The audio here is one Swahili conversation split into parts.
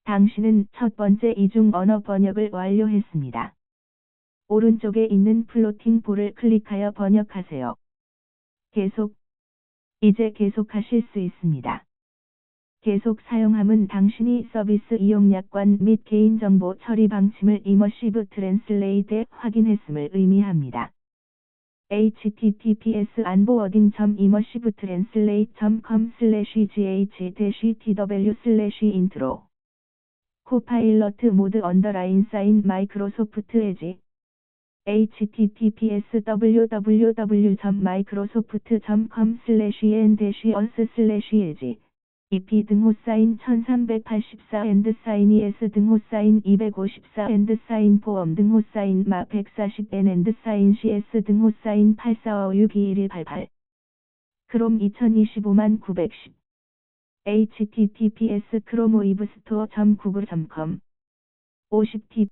당신은 첫 번째 이중 언어 번역을 완료했습니다. 오른쪽에 있는 플로팅 볼을 클릭하여 번역하세요. 계속. 이제 계속하실 수 있습니다. 계속 사용함은 당신이 서비스 이용 약관 및 개인정보 처리 방침을 이머시브 트랜슬레이트에 확인했음을 의미합니다. https://anboding.immosivetranslate.com/gh-tw/intro 코파일럿 모드 언더라인 사인 마이크로소프트 에지 https://www.microsoft.com/en-us/edge EP 등호사인 1384 엔드사인 ES 등호사인 254 엔드사인 포엄 등호사인 마 140N 엔드사인 CS 등호사인 84562188 크롬 2025-910 https://chromeweebstore.google.com 50t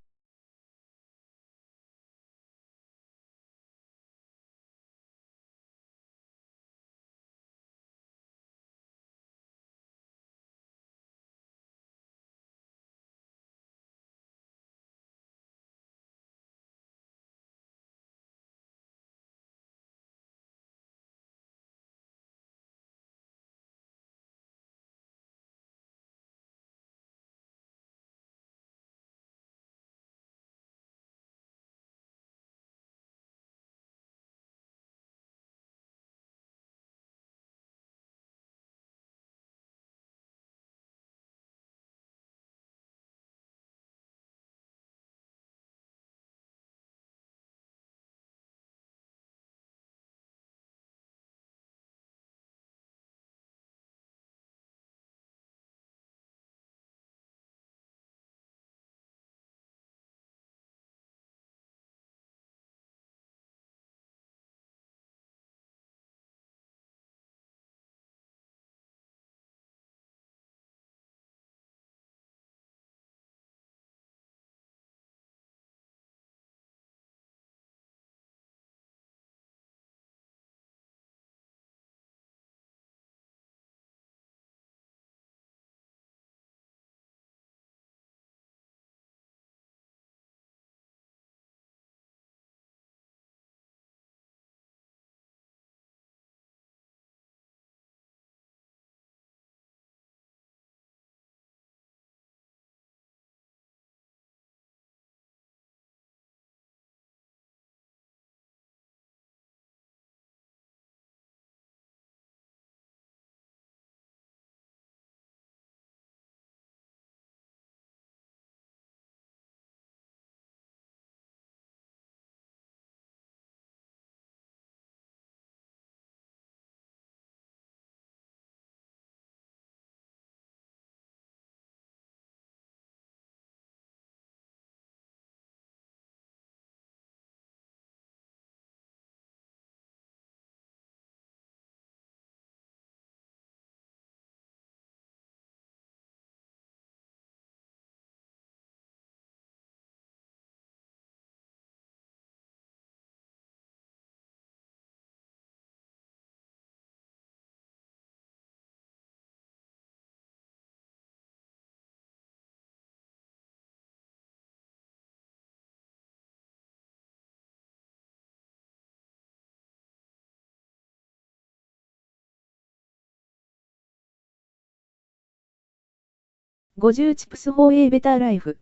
50チプスフォーエーベターライフ。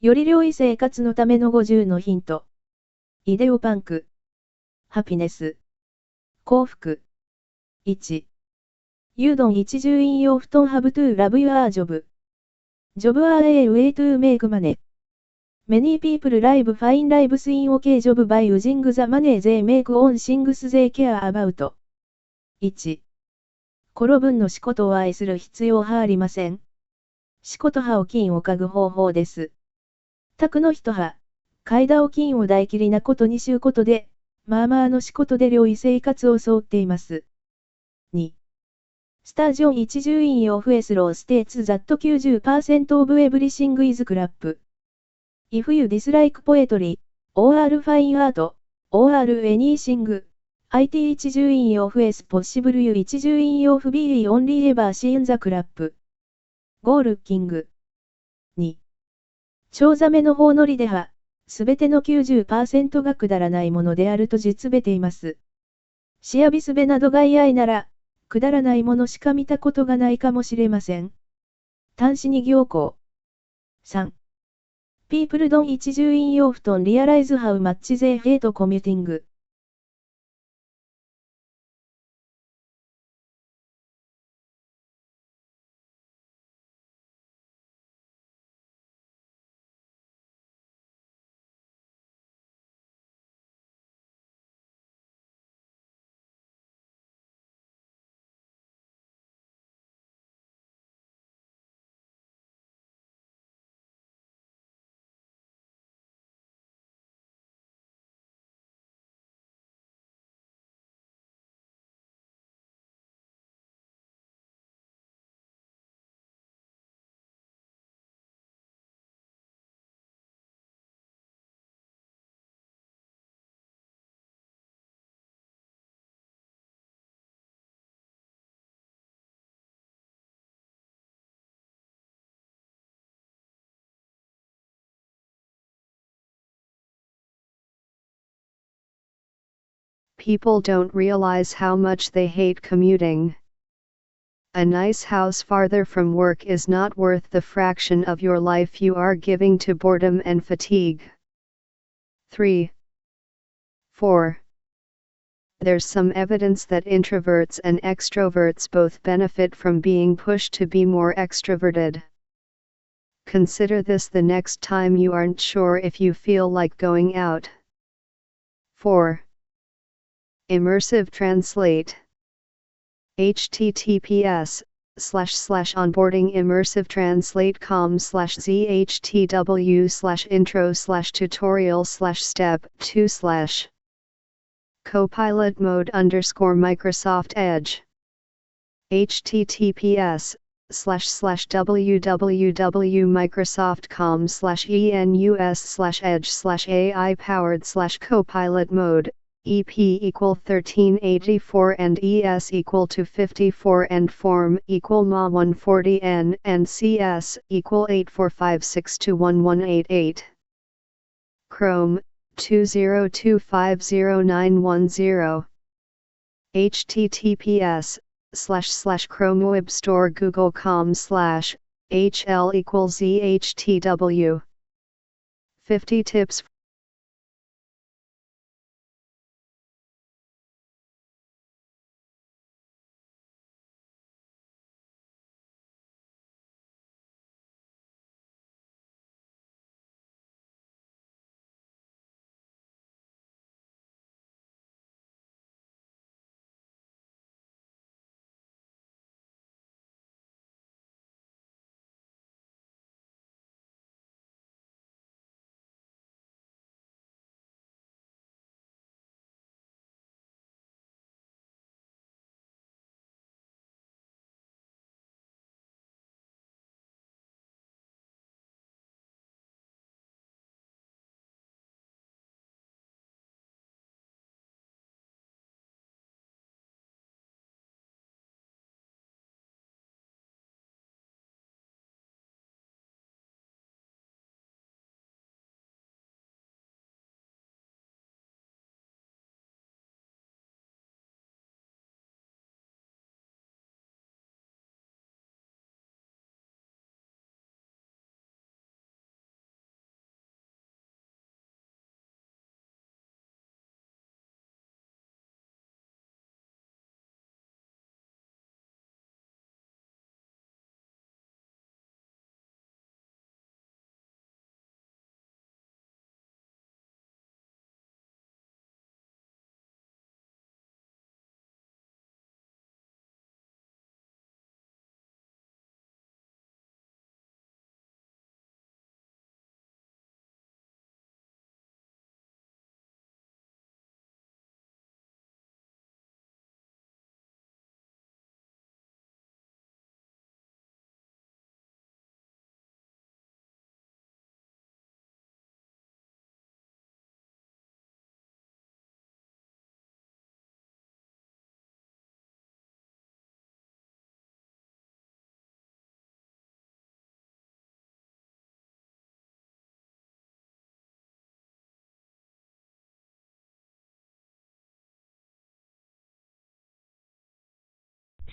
より良い生活のための50のヒント。イデオパンク。ハピネス。幸福。1。ユードン一重引用布団ハブトゥーラブユアージョブ。ジョブアーエーウェイトゥーメイクマネ。Many people live fine lives in OK job by using the money they make on things they care about. 1. この文のしことを愛する必要はありません。しこと葉を金を嗅ぐ方法です。宅の人は、嗅いだお金を大切りなことにしゅうことで、まあまあのしことで良い生活をそうっています。2. スタジオン一重引用フエスローステーツザット 90% of everything is crap.If you dislike poetry, or fine art, or anything, IT 一重引用 S possible you 一重引用 be only ever seen the crap. Go looking. 2. チョウザメの方のりでは、すべての 90% がくだらないものであると実べています。シアビスベなどが嫌いなら、くだらないものしか見たことがないかもしれません。端子に行項。3. People don't 一重引用布団 realize how much they hate commuting. People don't realize how much they hate commuting. A nice house farther from work is not worth the fraction of your life you are giving to boredom and fatigue. 3. 4. There's some evidence that introverts and extroverts both benefit from being pushed to be more extroverted. Consider this the next time you aren't sure if you feel like going out. 4. Immersive Translate. https://onboardingimmersivetranslate.com/zhtw/intro/tutorial/step 2/ Copilot mode _Microsoft Edge. https://www.microsoft.com/enus/edge/ai powered/copilot mode EP equal 1384 and ES equal to 54 and form equal MA 140N and CS equal 8456211188. Chrome 202509110. https://chromewebstore google.com/hl equals zhtw. 50 tips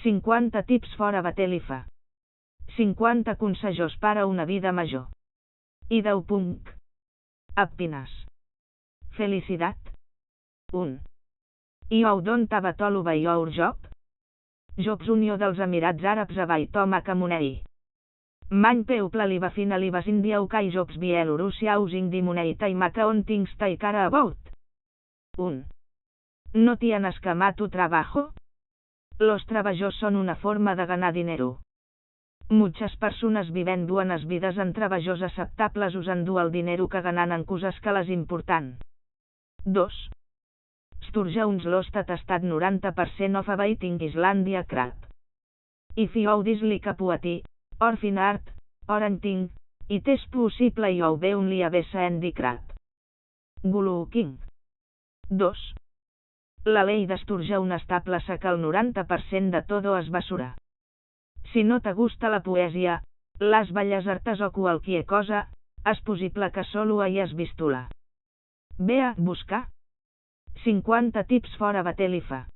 50 tips fora Batelifa. 50 consejos per a una vida major. I 10 punt. Happiness. Felicitat. 1. You don't have to by your job? Jobs Unió dels Emirats Àrabs Abaitoma Camunei. Many people live finally India UK Jobs Bielorussia using the money Taimaka on things take care about. 1. ¿No tienes cama tu trabajo? Los trabajos son una forma de ganar dinero. Muchas persones viven buenas vides en trabajos aceptables usando el dinero que ganan en coses que les importan. 2. Sturgeons lost at estat 90% of abating Islandia crab. If you dislike a poetry, or fine art, or anything, it is possible you be only a vessa and the crab. Gulu King. 2. La ley de Sturgeon establece que el 90% de todo es basura. Si no te gusta la poesia, las bellas artes o qualquier cosa, és possible que solo hayas visto-la. Ve a buscar 50 tips fora Batelifa.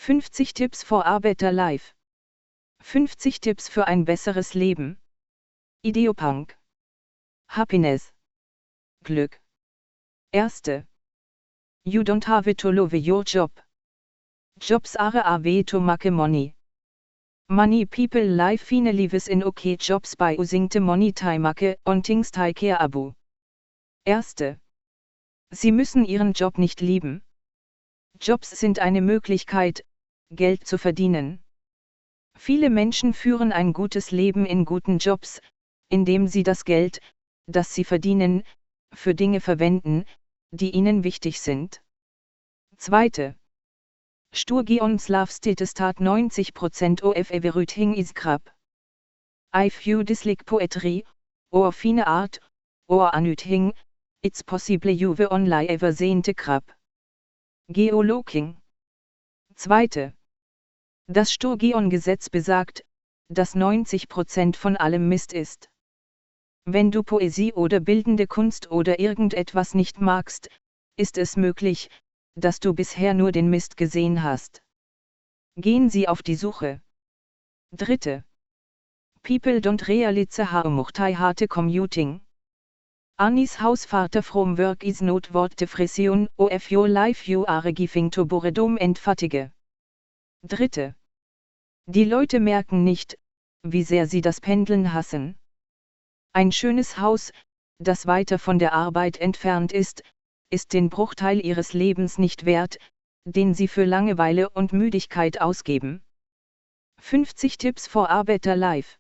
»50 Tipps for a better life«. 50 Tipps für ein besseres Leben. Ideopunk. Happiness. Glück. 1. You don't have to love your job. Jobs are a way to make money. Many people live fine lives in okay jobs by using the money to make on things they care about. 1. Sie müssen ihren Job nicht lieben. Jobs sind eine Möglichkeit, Geld zu verdienen. Viele Menschen führen ein gutes Leben in guten Jobs, indem sie das Geld, das sie verdienen, für Dinge verwenden, die ihnen wichtig sind. 2. Sturgeons Lavstedestat 90% of everything is crap. If you dislike poetry, or fine art, or anything, it's possible you will only ever seen the crap. Geologing. 2. Das Sturgeon-Gesetz besagt, dass 90% von allem Mist ist. Wenn du Poesie oder bildende Kunst oder irgendetwas nicht magst, ist es möglich, dass du bisher nur den Mist gesehen hast. Gehen Sie auf die Suche. 3. People don't realize how much they hate commuting. Anis Hausvater from work is not worth the friction of your life you are giving to boredom and fatigue. 3. Die Leute merken nicht, wie sehr sie das Pendeln hassen. Ein schönes Haus, das weiter von der Arbeit entfernt ist den Bruchteil ihres Lebens nicht wert, den sie für Langeweile und Müdigkeit ausgeben. 50 Tipps for a Better Life.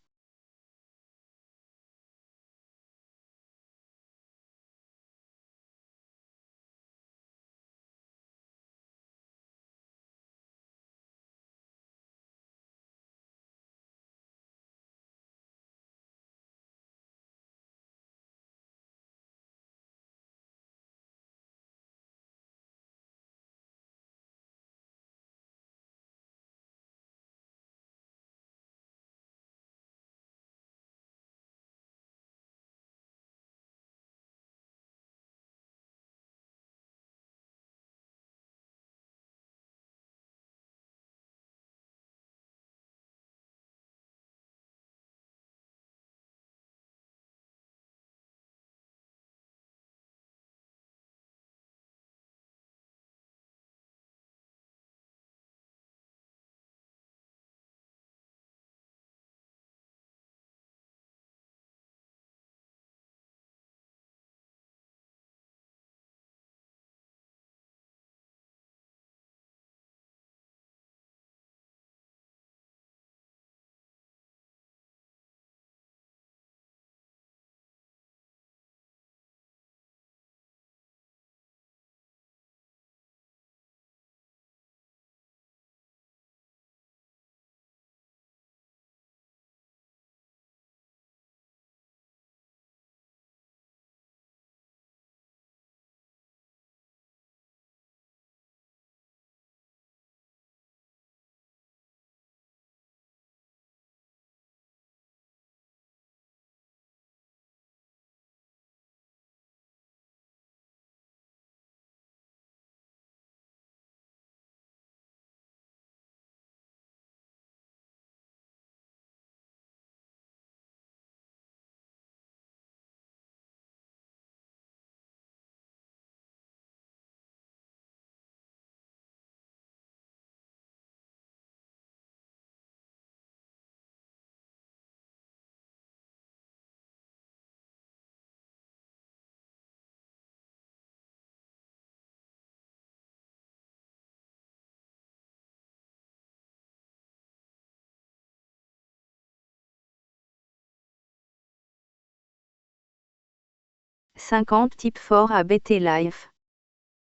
« 50 tips for a better life.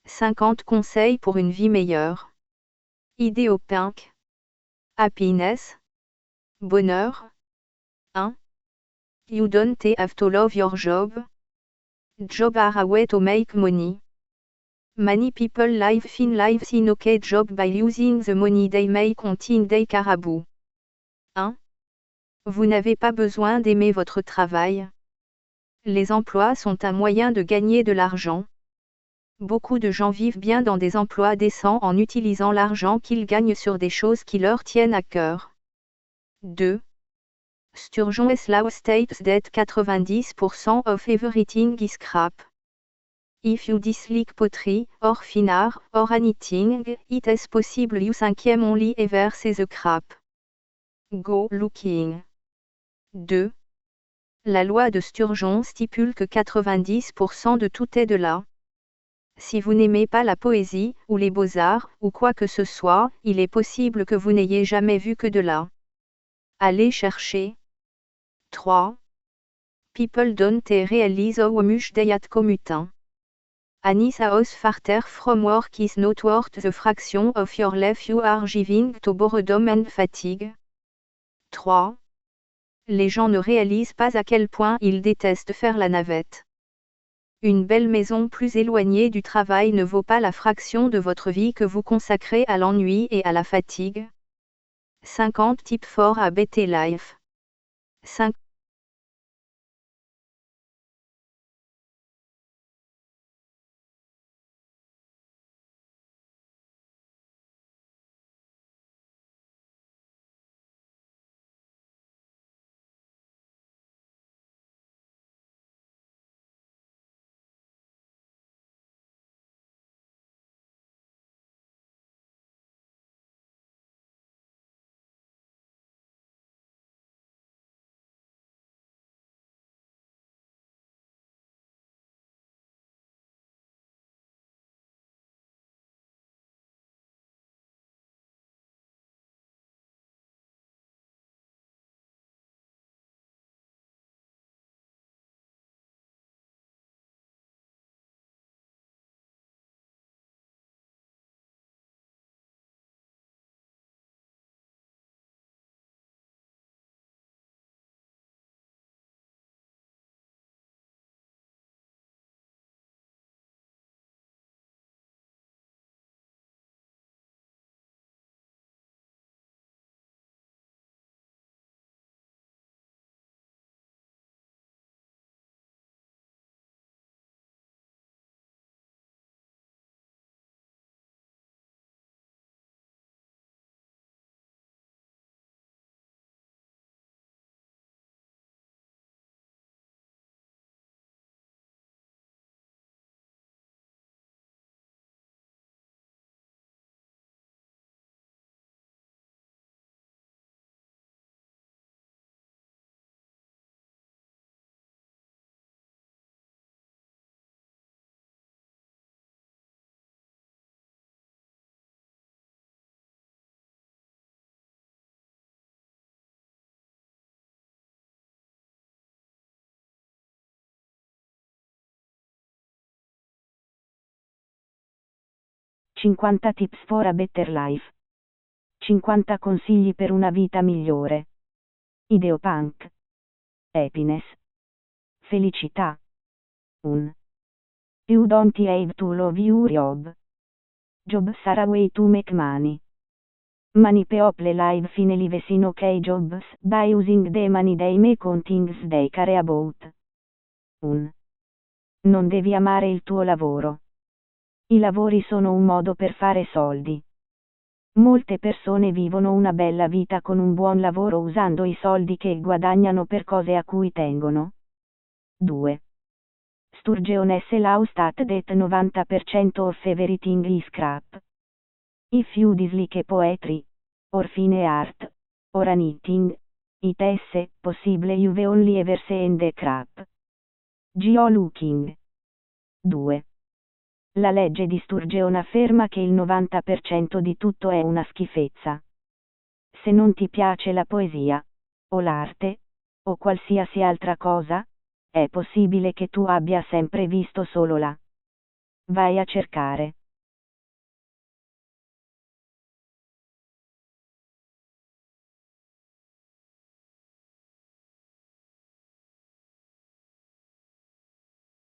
50 conseils pour une vie meilleure. Idéo pink. Happiness. Bonheur. 1. You don't have to love your job. Job are a way to make money. Many people live in lives in okay job by using the money they make in their carabou. 1. Vous n'avez pas besoin d'aimer votre travail. Les emplois sont un moyen de gagner de l'argent. Beaucoup de gens vivent bien dans des emplois décents en utilisant l'argent qu'ils gagnent sur des choses qui leur tiennent à cœur. 2. Sturgeon Law states that 90% of everything is crap. If you dislike pottery, or fine art, or anything, it is possible you cinquième only ever see the crap. Go looking. 2. La loi de Sturgeon stipule que 90% de tout est de là. Si vous n'aimez pas la poésie, ou les beaux-arts, ou quoi que ce soit, il est possible que vous n'ayez jamais vu que de là. Allez chercher. 3. People don't realize how much they had commuting. Anis house farther from work is not worth the fraction of your life you are giving to boredom and fatigue. 3. Les gens ne réalisent pas à quel point ils détestent faire la navette. Une belle maison plus éloignée du travail ne vaut pas la fraction de votre vie que vous consacrez à l'ennui et à la fatigue. 50 tips for a better life. 5. 50 tips for a better life. 50 consigli per una vita migliore. Ideopunk. Happiness. Felicità. 1. You don't have to love your job. Jobs are a way to make money. Many people live fine lives in okay jobs by using the money they make on things they care about. 1. Non devi amare il tuo lavoro. I lavori sono un modo per fare soldi. Molte persone vivono una bella vita con un buon lavoro usando i soldi che guadagnano per cose a cui tengono. 2. Sturgeon S. Law stat that 90% of everything is crap. If you dislike poetry, or fine art, or anything, it is possible you've only ever seen the crap. Geo Looking. 2. La legge di Sturgeon afferma che il 90% di tutto è una schifezza. Se non ti piace la poesia, o l'arte, o qualsiasi altra cosa, è possibile che tu abbia sempre visto solo la. Vai a cercare.